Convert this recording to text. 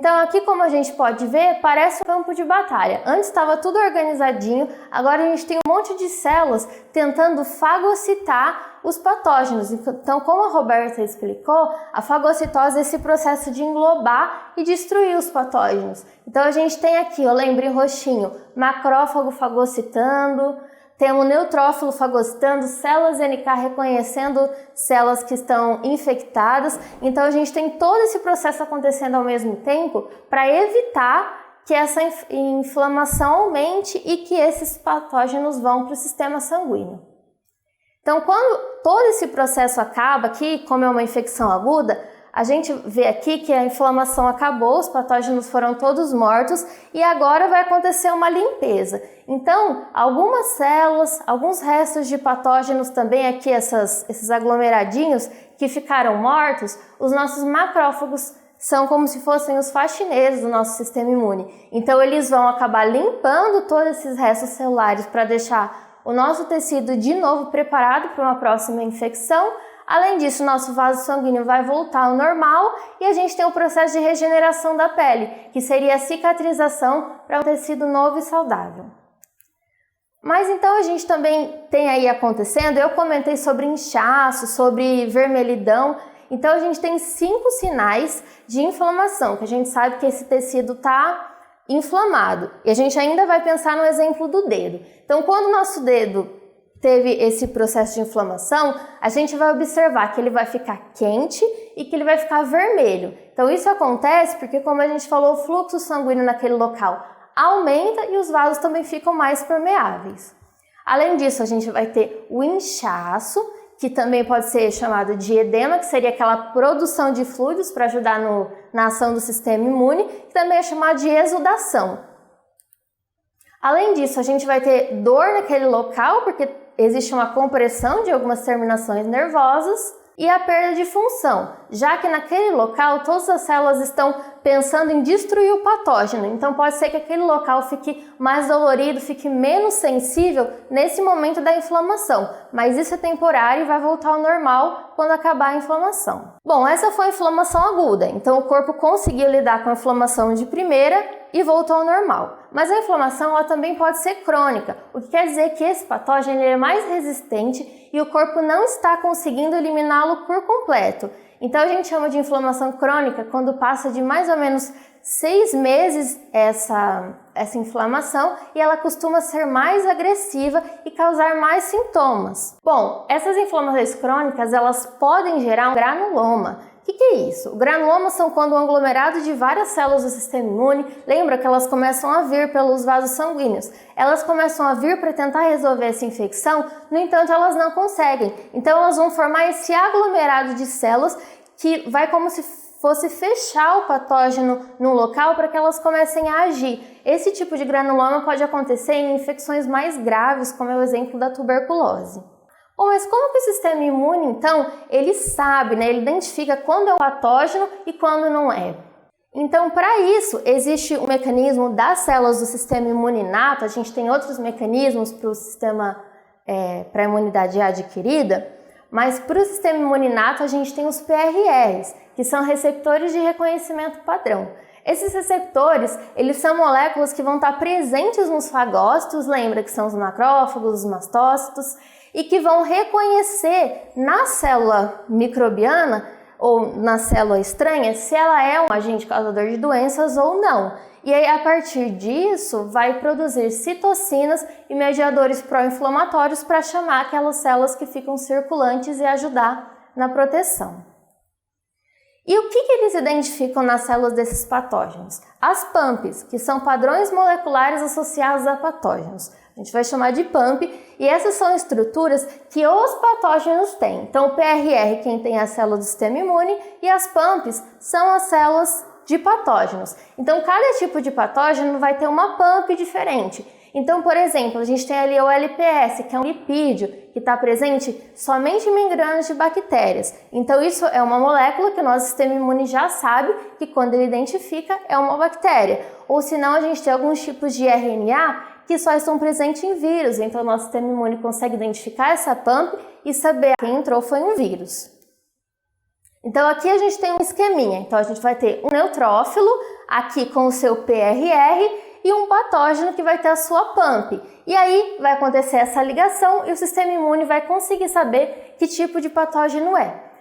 Então aqui, como a gente pode ver, parece um campo de batalha. Antes estava tudo organizadinho, agora a gente tem um monte de células tentando fagocitar os patógenos. Então, como a Roberta explicou, a fagocitose é esse processo de englobar e destruir os patógenos. Então a gente tem aqui, ó, lembra em roxinho, macrófago fagocitando, temos neutrófilo fagocitando, células NK reconhecendo células que estão infectadas. Então a gente tem todo esse processo acontecendo ao mesmo tempo para evitar que essa inflamação aumente e que esses patógenos vão para o sistema sanguíneo. Então, quando todo esse processo acaba aqui, como é uma infecção aguda, a gente vê aqui que a inflamação acabou, os patógenos foram todos mortos e agora vai acontecer uma limpeza. Então, algumas células, alguns restos de patógenos também aqui, esses aglomeradinhos que ficaram mortos, os nossos macrófagos são como se fossem os faxineiros do nosso sistema imune. Então, eles vão acabar limpando todos esses restos celulares para deixar o nosso tecido de novo preparado para uma próxima infecção. Além disso, nosso vaso sanguíneo vai voltar ao normal e a gente tem o processo de regeneração da pele, que seria a cicatrização para um tecido novo e saudável. Mas então a gente também tem aí acontecendo, eu comentei sobre inchaço, sobre vermelhidão, então a gente tem 5 sinais de inflamação, que a gente sabe que esse tecido está inflamado. E a gente ainda vai pensar no exemplo do dedo. Então, quando o nosso dedo teve esse processo de inflamação, a gente vai observar que ele vai ficar quente e que ele vai ficar vermelho. Então isso acontece porque, como a gente falou, o fluxo sanguíneo naquele local aumenta e os vasos também ficam mais permeáveis. Além disso, a gente vai ter o inchaço, que também pode ser chamado de edema, que seria aquela produção de fluidos para ajudar na ação do sistema imune, que também é chamado de exudação. Além disso, a gente vai ter dor naquele local, porque existe uma compressão de algumas terminações nervosas, e a perda de função, já que naquele local todas as células estão pensando em destruir o patógeno. Então pode ser que aquele local fique mais dolorido, fique menos sensível nesse momento da inflamação, mas isso é temporário e vai voltar ao normal quando acabar a inflamação. Bom, essa foi a inflamação aguda, então o corpo conseguiu lidar com a inflamação de primeira e voltou ao normal. Mas a inflamação ela também pode ser crônica, o que quer dizer que esse patógeno ele é mais resistente e o corpo não está conseguindo eliminá-lo por completo. Então a gente chama de inflamação crônica quando passa de mais ou menos 6 meses essa inflamação e ela costuma ser mais agressiva e causar mais sintomas. Bom, essas inflamações crônicas elas podem gerar um granuloma. O que é isso? O granuloma são quando um aglomerado de várias células do sistema imune, lembra que elas começam a vir pelos vasos sanguíneos, elas começam a vir para tentar resolver essa infecção, no entanto elas não conseguem, então elas vão formar esse aglomerado de células que vai como se fosse fechar o patógeno no local para que elas comecem a agir. Esse tipo de granuloma pode acontecer em infecções mais graves, como é o exemplo da tuberculose. Bom, mas como que o sistema imune, então, ele sabe, ele identifica quando é um patógeno e quando não é? Então, para isso, existe o mecanismo das células do sistema imune inato, a gente tem outros mecanismos para o sistema, para a imunidade adquirida, mas para o sistema imune inato a gente tem os PRRs, que são receptores de reconhecimento padrão. Esses receptores, eles são moléculas que vão estar presentes nos fagócitos, lembra que são os macrófagos, os mastócitos, e que vão reconhecer na célula microbiana ou na célula estranha se ela é um agente causador de doenças ou não. E aí, a partir disso, vai produzir citocinas e mediadores pró-inflamatórios para chamar aquelas células que ficam circulantes e ajudar na proteção. E o que eles identificam nas células desses patógenos? As PAMPs, que são padrões moleculares associados a patógenos. A gente vai chamar de PAMP, e essas são estruturas que os patógenos têm. Então, o PRR, quem tem a célula do sistema imune, e as PAMPs são as células de patógenos. Então, cada tipo de patógeno vai ter uma PAMP diferente. Então, por exemplo, a gente tem ali o LPS, que é um lipídio que está presente somente em membranas de bactérias. Então, isso é uma molécula que o nosso sistema imune já sabe que quando ele identifica é uma bactéria. Ou senão, a gente tem alguns tipos de RNA que só estão presentes em vírus. Então, o nosso sistema imune consegue identificar essa PAMP e saber quem entrou foi um vírus. Então, aqui a gente tem um esqueminha. Então, a gente vai ter um neutrófilo, aqui com o seu PRR e um patógeno que vai ter a sua PAMP. E aí vai acontecer essa ligação e o sistema imune vai conseguir saber que tipo de patógeno é.